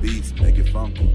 beats, make it funky.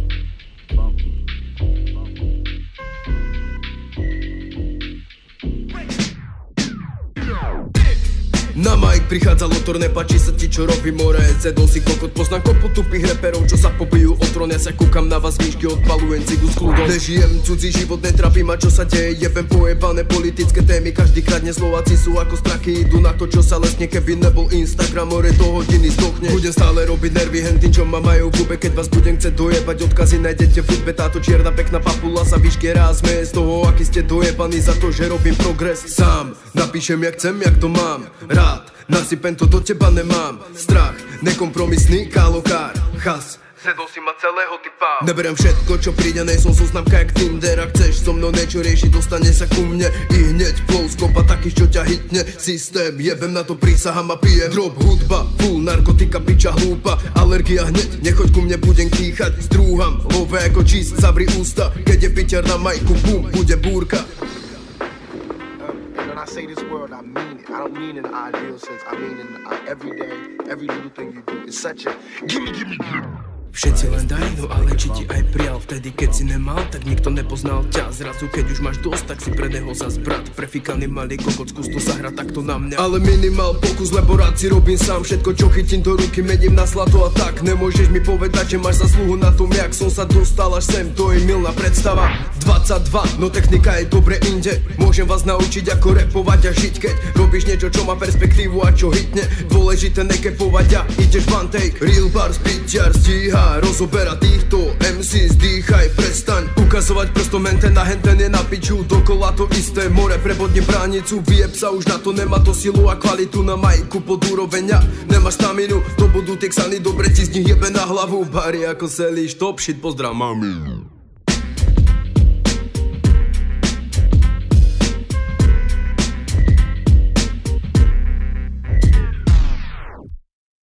Na mic prichádza lotor, nepáči sa ti čo robí more. Zedol si kokot, poznám kopu tupých reperov, čo sa pobijú o trón. Ja sa kúkam na vás výšky, odpalujem cigu s kľudom. Nežijem cudzí život, netrapí ma čo sa deje. Jebem pojebané politické témy, každý kradne Slováci sú ako strachy. Idú na to čo sa lesne, keby nebol Instagram, more do hodiny zdochne. Budem stále robiť nervy, hentin čo ma majú v hube. Keď vás budem chcieť dojebať, odkazy nájdete v hudbe. Táto čierna pekná papula sa výške raz smeje z toho, aký ste dojebaní za to, že robím progres. Sám napíšem jak chcem, jak to mám rád. Nasypem to, do teba nemám strach. Nekompromisný kálokár, chas. Sedol si ma celého typa. Neberiem všetko čo príde, nejsom zoznamka jak Tinder. Ak chceš so mnou niečo riešiť, dostane sa ku mne i hneď flow skopa takých čo ťa hitne. Systém, jebem na to, prísahám a pijem. Drop, hudba, full narkotika, piča hlúpa. Alergia hneď, nechoď ku mne, budem kýchať. Strúham, love ako čís, zavri ústa. Keď je piťar na majku, bum, bude búrka. I say this word, I mean it. I don't mean in an ideal sense. I mean in every day, every little thing you do. It's such a gimme. Všetci len daj, no ale či ti aj prijal. Vtedy keď si nemal, tak nikto nepoznal ťa. Zrazu keď už máš dosť, tak si pre neho zas brat. Prefikaný malý kokot, skús to sa hrať takto na mňa. Ale minimal pokus, lebo rád si robím sám. Všetko čo chytím do ruky, mením na zlato a tak. Nemôžeš mi povedať, že máš zasluhu na tom, jak som sa dostal až sem. To je milná predstava. 22, no technika je dobre inde. Môžem vás naučiť ako repovať a žiť. Keď robíš niečo, čo má perspektívu a čo hitne. Dôležité nekepovať a ideš one take. Real bars, piťar, stíha. Rozoberá týchto MC, zdýchaj, prestaň ukazovať prstom henten na henten je na piču. Dokola to isté more, prebodne bránicu. Vyjeb sa, už na to nemá to silu a kvalitu. Na majku pod úroveň a nemáš staminu. To budú texany, dobre ti z nich jebe na hlavu. Bari ako selíš, top shit, pozdrav mami.